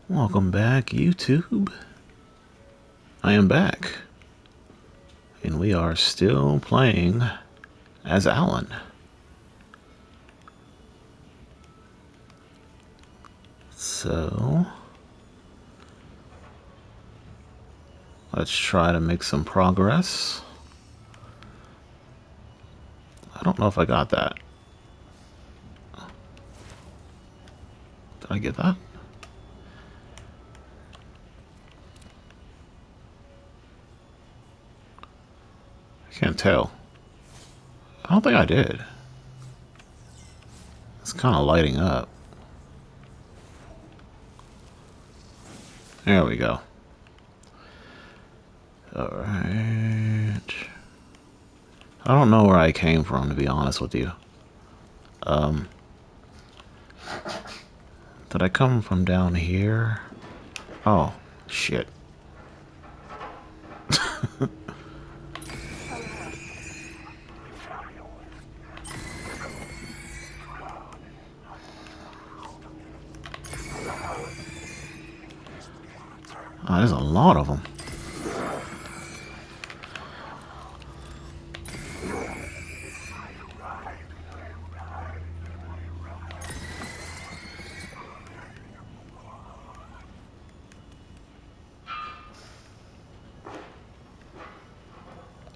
Welcome back, YouTube. I am back. And we are still playing as Alan. So, let's try to make some progress. I don't know if I got that. Did I get that? I can't tell. I don't think I did. It's kind of lighting up. There we go. Alright. I don't know where I came from, to be honest with you. Did I come from down here? Oh, shit. Oh, there's a lot of them.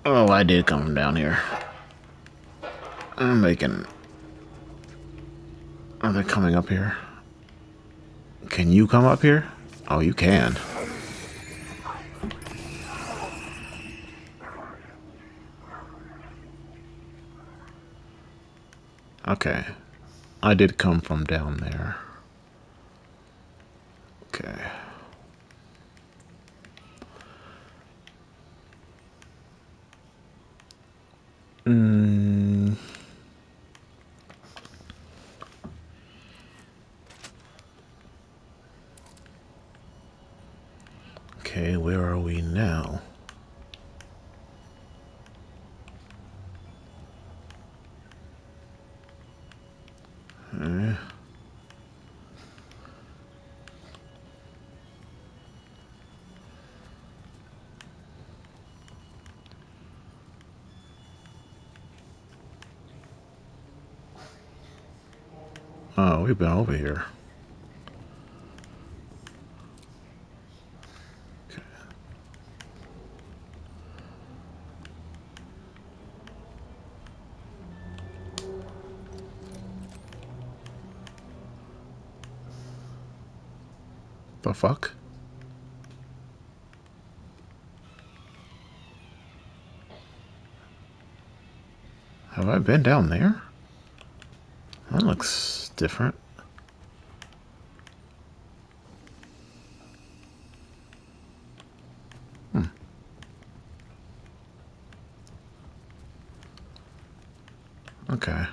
Oh, I did come from down here. I'm making... Are they coming up here? Can you come up here? Oh, you can. Okay. I did come from down there. Okay. Mm. Okay, where are we now? Eh. Oh, we've been over here. Okay. The fuck? Have I been down there? That looks different. Hmm. Okay.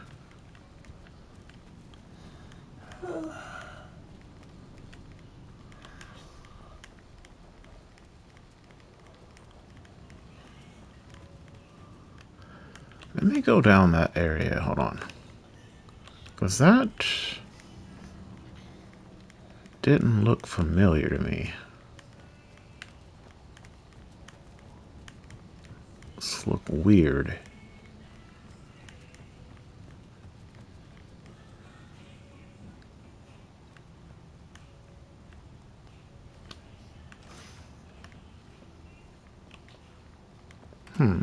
Let me go down that area. Hold on. Because that didn't look familiar to me. This look weird. Hmm.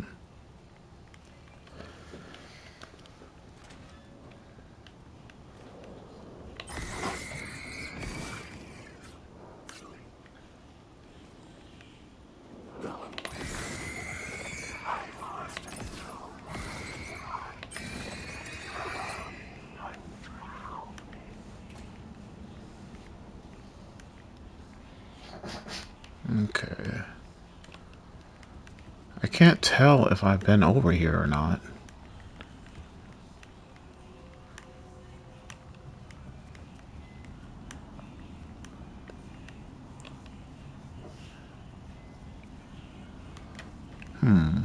Okay. I can't tell if I've been over here or not. Hmm.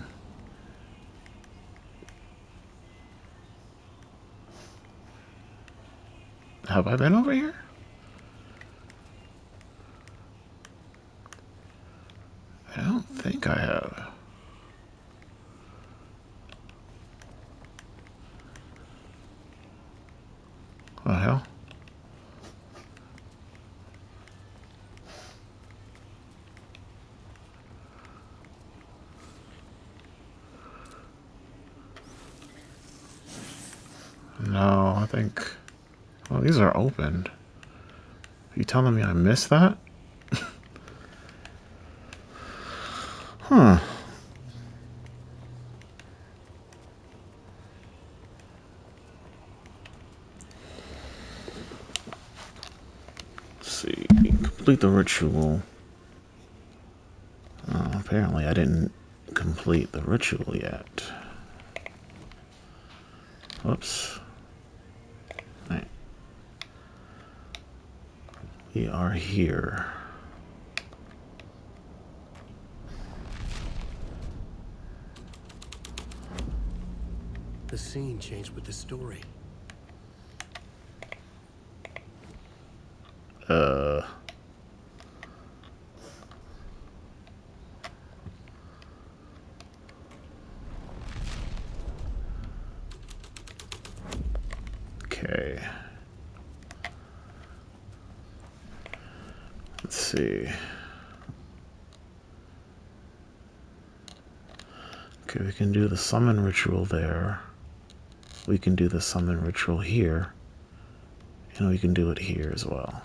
Have I been over here? hell? No, I think... Well, these are opened. Are you telling me I missed that? Huh. Let's see. Complete the ritual. Apparently I didn't complete the ritual yet. Whoops. Right. We are here. The scene changed with the story. Okay. Let's see. Okay, we can do the summon ritual there. We can do the summon ritual here. And we can do it here as well.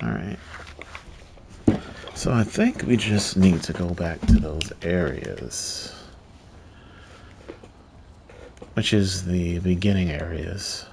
Alright. So I think we just need to go back to those areas. Which is the beginning areas.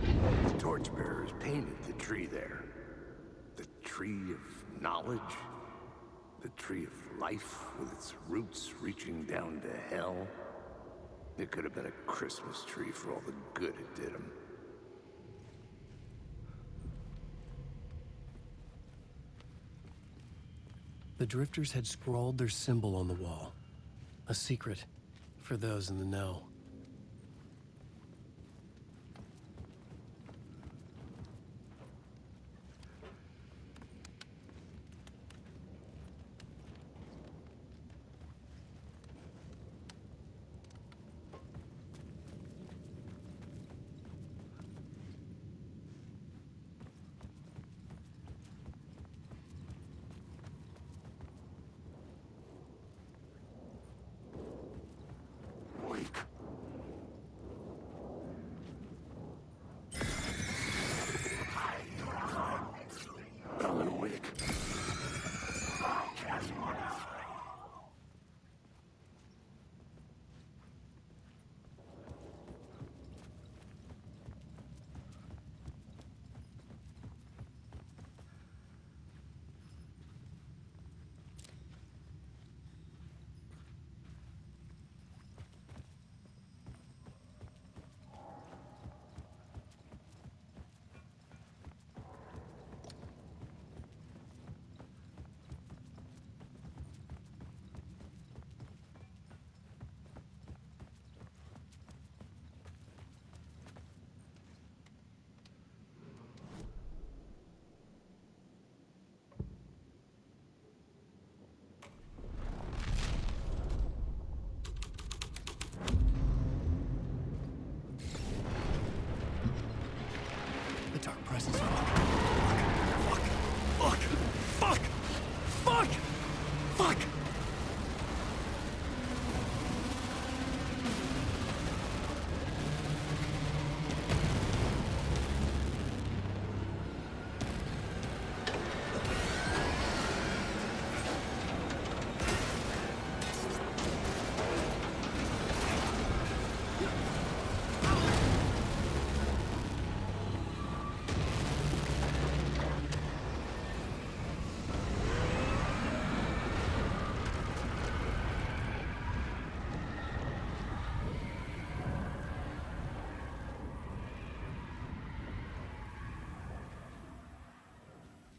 The torchbearers painted the tree there. The tree of knowledge. The tree of life with its roots reaching down to hell. It could have been a Christmas tree for all the good it did him. The drifters had scrawled their symbol on the wall. A secret for those in the know.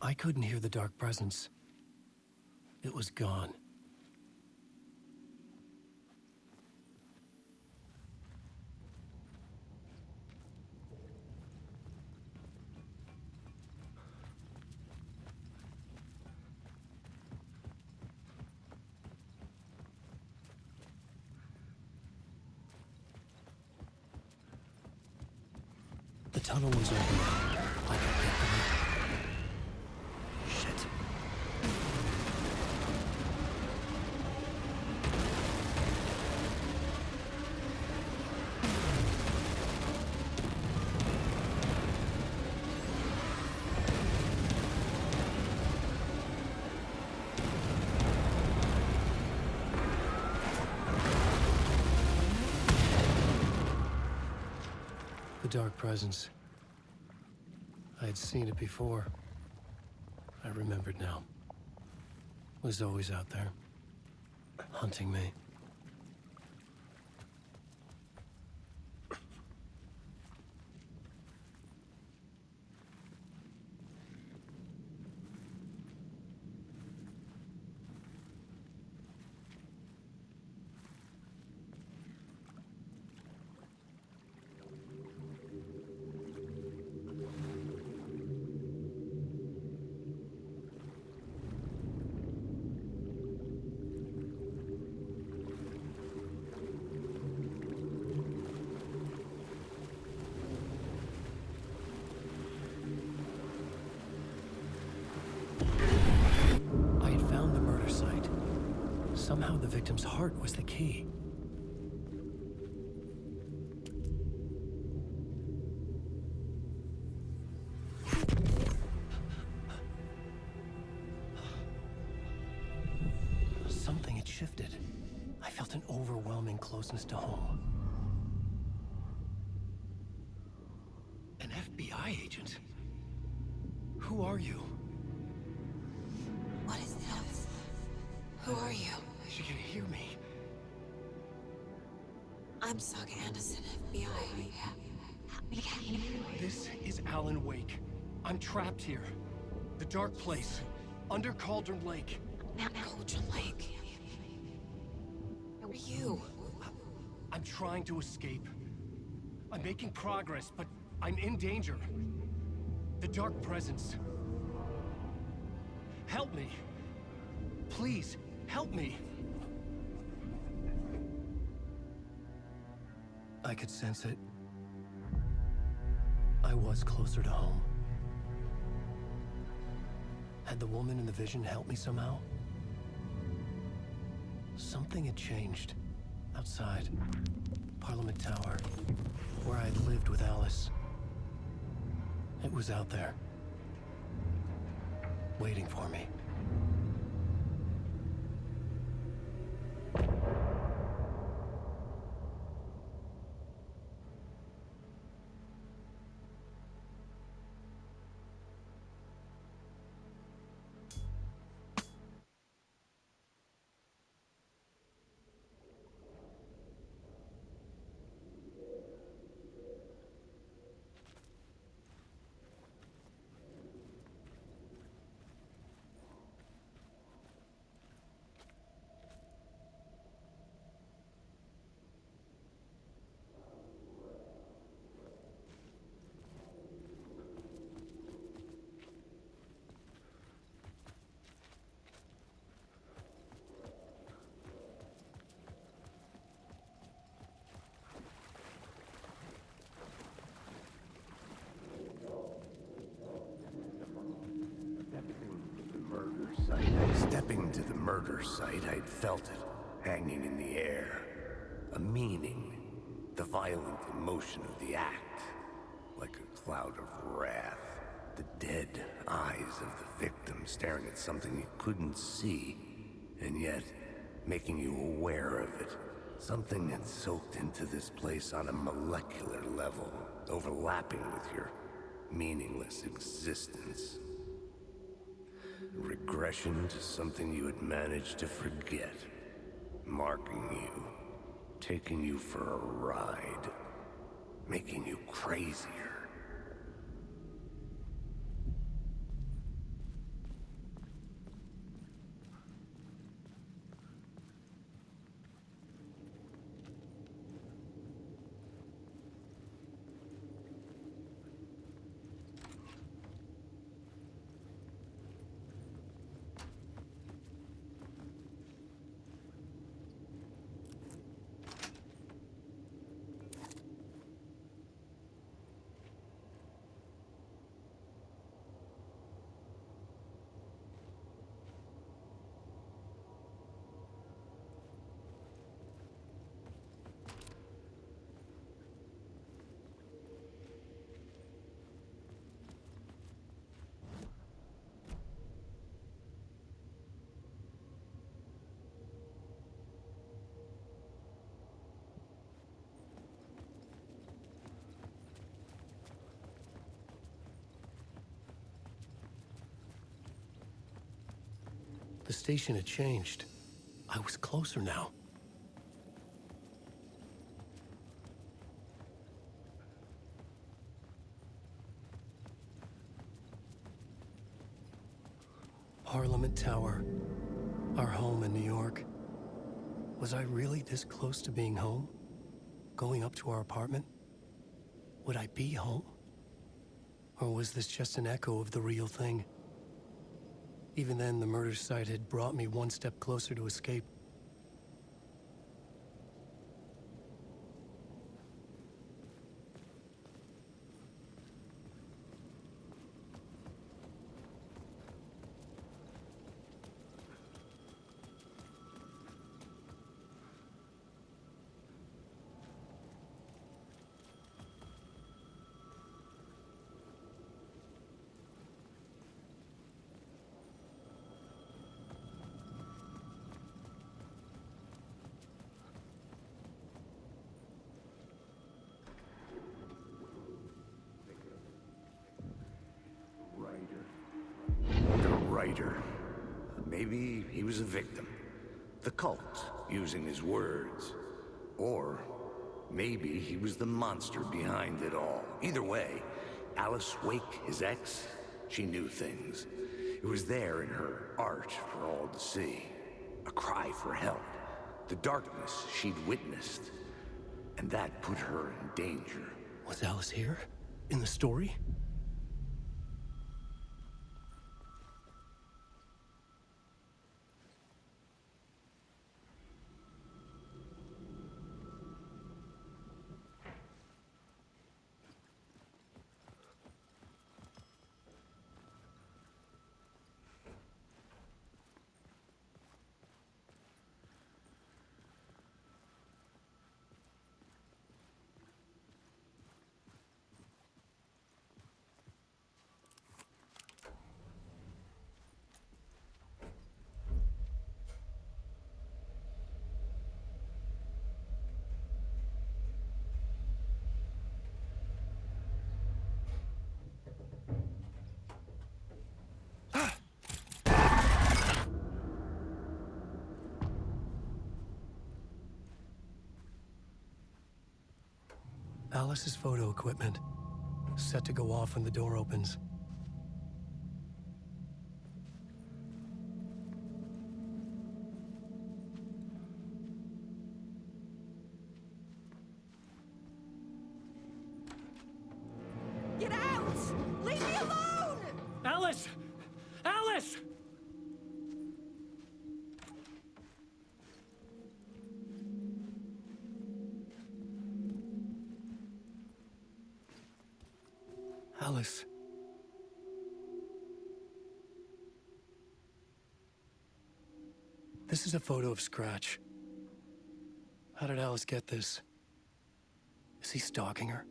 I couldn't hear the dark presence. It was gone. The tunnel was open. I could get through. Shit. The dark presence. I had seen it before. I remembered now. It was always out there, hunting me. I had found the murder site. Somehow the victim's heart was the key. Something had shifted. I felt an overwhelming closeness to home. An FBI agent? Who are you? What is this? Who are you? She can hear me. I'm Saga Anderson, FBI. This is Alan Wake. I'm trapped here. The dark place. Under Cauldron Lake. Cauldron Lake. Who are you? I'm trying to escape. I'm making progress, but I'm in danger. The dark presence. Help me. Please, help me. I could sense it. I was closer to home. Had the woman in the vision helped me somehow? Something had changed. Outside. Parliament Tower. Where I'd lived with Alice. It was out there. Waiting for me. Stepping to the murder site, I'd felt it, hanging in the air. A meaning. The violent emotion of the act. Like a cloud of wrath. The dead eyes of the victim staring at something you couldn't see, and yet making you aware of it. Something had soaked into this place on a molecular level, overlapping with your meaningless existence. Regression to something you had managed to forget. Marking you. Taking you for a ride. Making you crazier. The station had changed. I was closer now. Parliament Tower. Our home in New York. Was I really this close to being home? Going up to our apartment? Would I be home? Or was this just an echo of the real thing? Even then, the murder site had brought me one step closer to escape. The writer. Maybe he was a victim. The cult, using his words. Or maybe he was the monster behind it all. Either way, Alice Wake, his ex, she knew things. It was there in her art for all to see. A cry for help. The darkness she'd witnessed. And that put her in danger. Was Alice here? In the story? Alice's photo equipment. Set to go off when the door opens. Get out! Leave me alone! Alice! Alice! Alice. This is a photo of Scratch. How did Alice get this? Is he stalking her?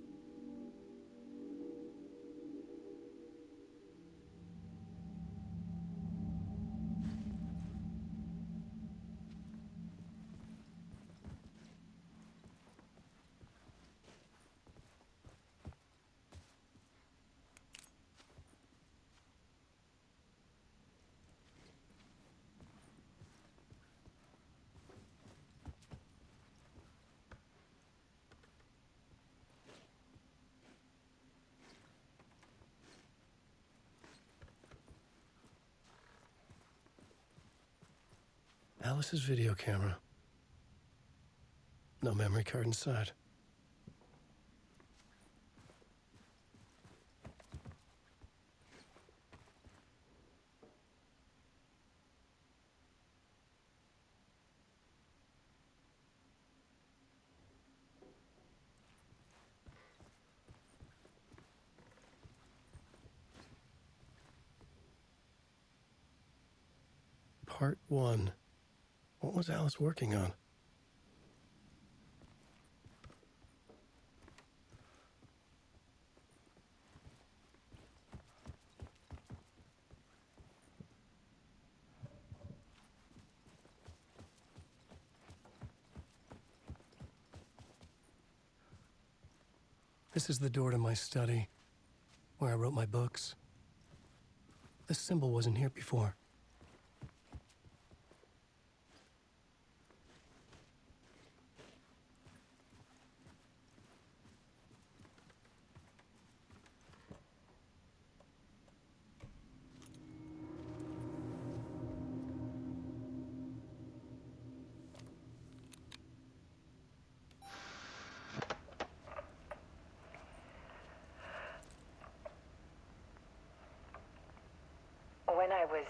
Alice's video camera. No memory card inside. Part 1. What was Alice working on? This is the door to my study, where I wrote my books. This symbol wasn't here before. When I was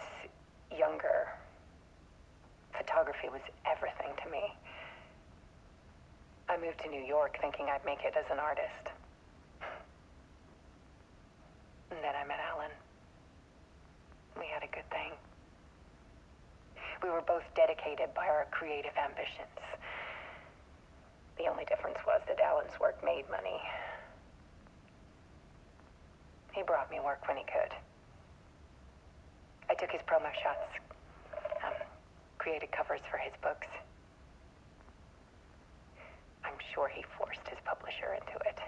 younger, photography was everything to me. I moved to New York thinking I'd make it as an artist. And then I met Alan. We had a good thing. We were both dedicated by our creative ambitions. The only difference was that Alan's work made money. He brought me work when he could. I took his promo shots, created covers for his books. I'm sure he forced his publisher into it.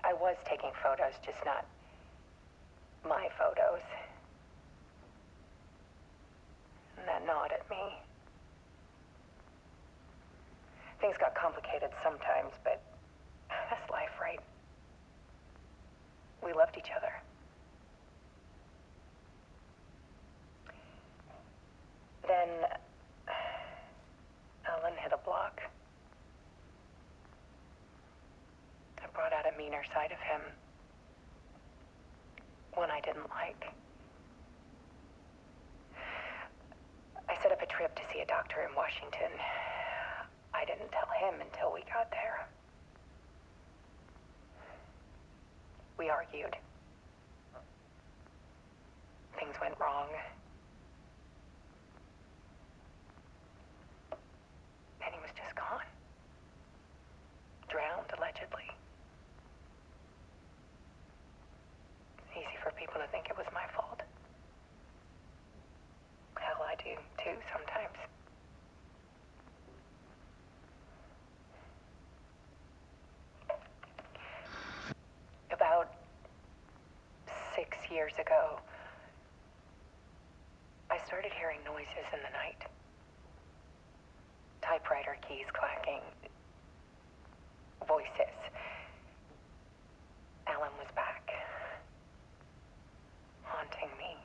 I was taking photos, just not my photos. And that gnawed at me. Things got complicated sometimes, but that's life, right? We loved each other. Then Alan hit a block. I brought out a meaner side of him. One I didn't like. I set up a trip to see a doctor in Washington. I didn't tell him until we got there. We argued. Things went wrong. And he was just gone. Drowned, allegedly. Easy for people to think it was my fault. Hell, I do too sometimes. About 6 years ago, I started hearing noises in the night. Typewriter keys clacking. Voices. Alan was back. Haunting me.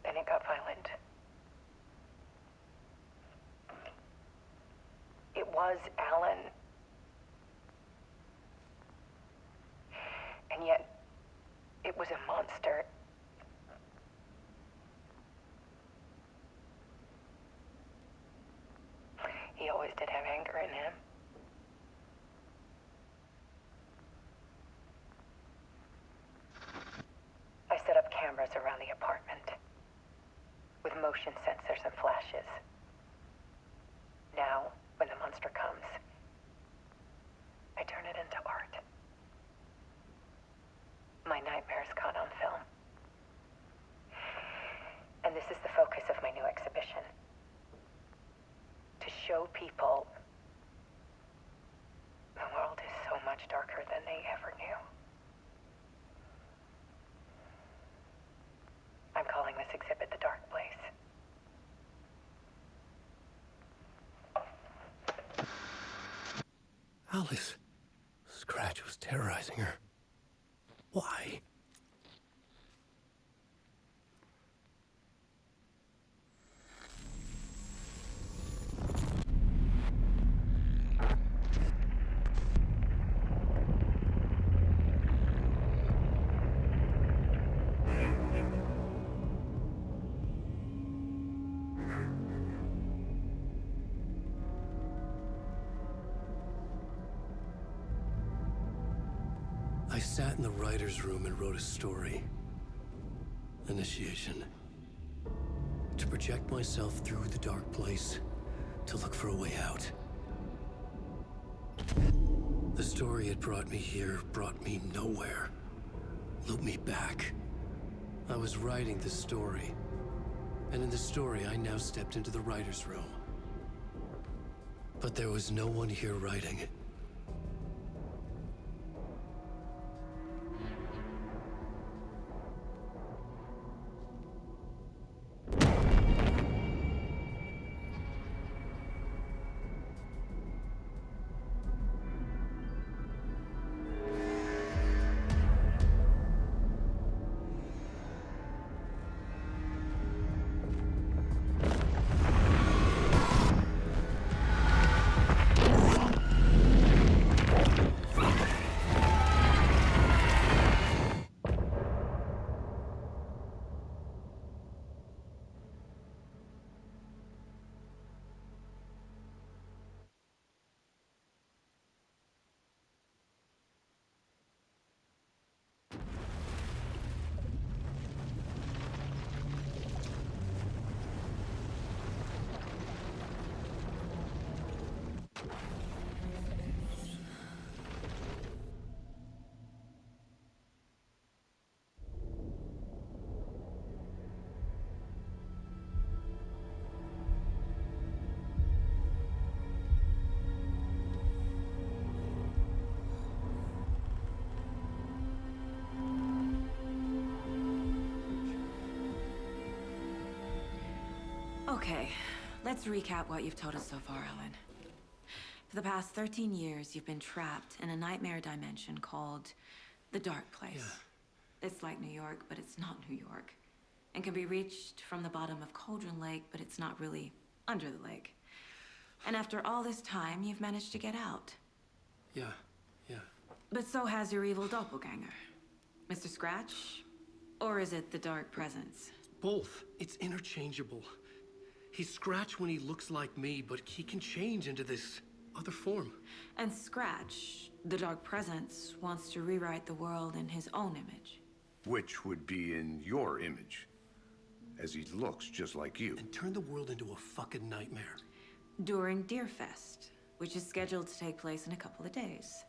Then it got violent. It was Alan. And yet, it was a monster. He always did have anger in him. I set up cameras around the apartment with motion sensors and flashes. Now, when the monster comes, I turn it into art. My nightmares caught on film. And this is the focus of my new exhibition. To show people the world is so much darker than they ever knew. I'm calling this exhibit The Dark Place. Alice. Scratch was terrorizing her. Why? I sat in the writer's room and wrote a story. Initiation. To project myself through the dark place, to look for a way out. The story had brought me here, brought me nowhere. Looped me back. I was writing the story. And in the story, I now stepped into the writer's room. But there was no one here writing it. Okay, let's recap what you've told us so far, Ellen. For the past 13 years, you've been trapped in a nightmare dimension called the Dark Place. Yeah. It's like New York, but it's not New York. And can be reached from the bottom of Cauldron Lake, but it's not really under the lake. And after all this time, you've managed to get out. Yeah. But so has your evil doppelganger. Mr. Scratch? Or is it the Dark Presence? Both. It's interchangeable. He's Scratch when he looks like me, but he can change into this other form. And Scratch, the Dark Presence, wants to rewrite the world in his own image. Which would be in your image, as he looks just like you. And turn the world into a fucking nightmare. During Deerfest, which is scheduled to take place in a couple of days.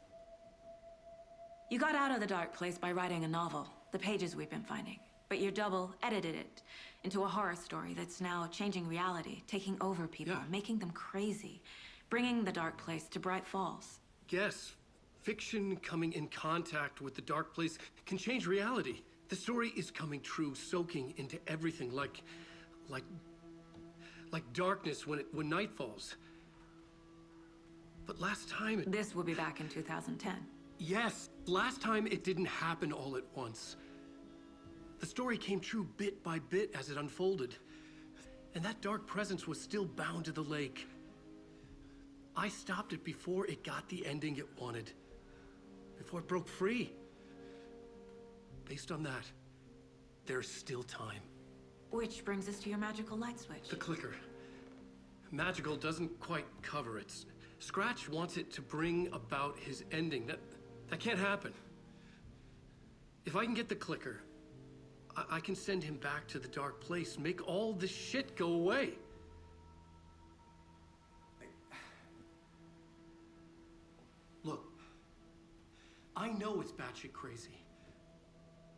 You got out of the Dark Place by writing a novel, the pages we've been finding. But your double edited it into a horror story that's now changing reality, taking over people, Yeah. making them crazy, bringing the Dark Place to Bright Falls. Yes, fiction coming in contact with the Dark Place can change reality. The story is coming true, soaking into everything like darkness when night falls. But last time This will be back in 2010. Yes, last time it didn't happen all at once. The story came true bit by bit as it unfolded. And that dark presence was still bound to the lake. I stopped it before it got the ending it wanted. Before it broke free. Based on that, there's still time. Which brings us to your magical light switch. The clicker. Magical doesn't quite cover it. Scratch wants it to bring about his ending. That can't happen. If I can get the clicker, I can send him back to the Dark Place, make all this shit go away. Look, I know it's batshit crazy.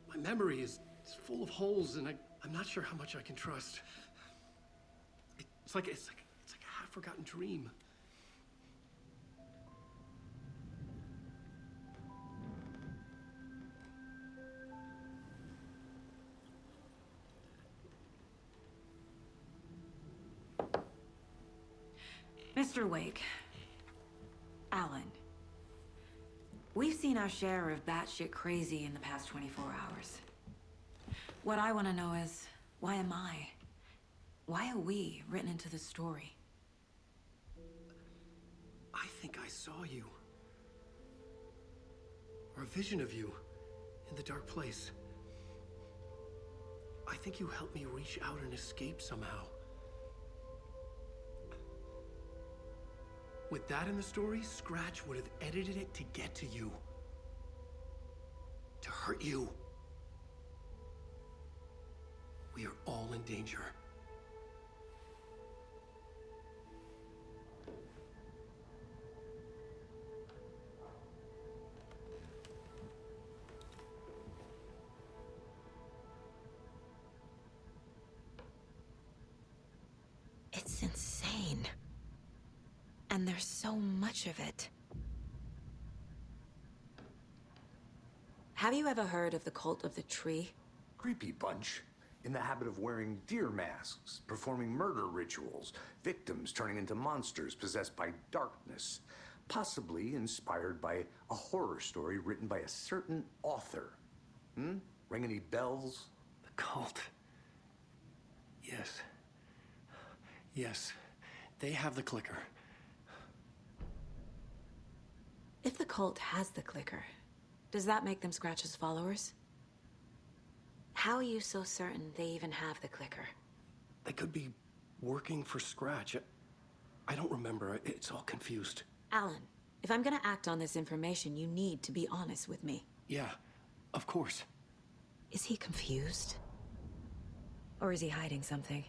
My memory is full of holes, and I'm not sure how much I can trust. It's like a half-forgotten dream. Mr. Wake, Alan, we've seen our share of batshit crazy in the past 24 hours. What I want to know is, why am I? Why are we written into the story? I think I saw you. Or a vision of you in the Dark Place. I think you helped me reach out and escape somehow. With that in the story, Scratch would have edited it to get to you. To hurt you. We are all in danger. It's insane. And there's so much of it. Have you ever heard of the cult of the tree? Creepy bunch. In the habit of wearing deer masks, performing murder rituals, victims turning into monsters possessed by darkness, possibly inspired by a horror story written by a certain author. Ring any bells? The cult. Yes. Yes. They have the clicker. If the cult has the clicker, does that make them Scratch's followers? How are you so certain they even have the clicker? They could be working for Scratch. I don't remember. It's all confused. Alan, if I'm gonna act on this information, you need to be honest with me. Yeah, of course. Is he confused? Or is he hiding something?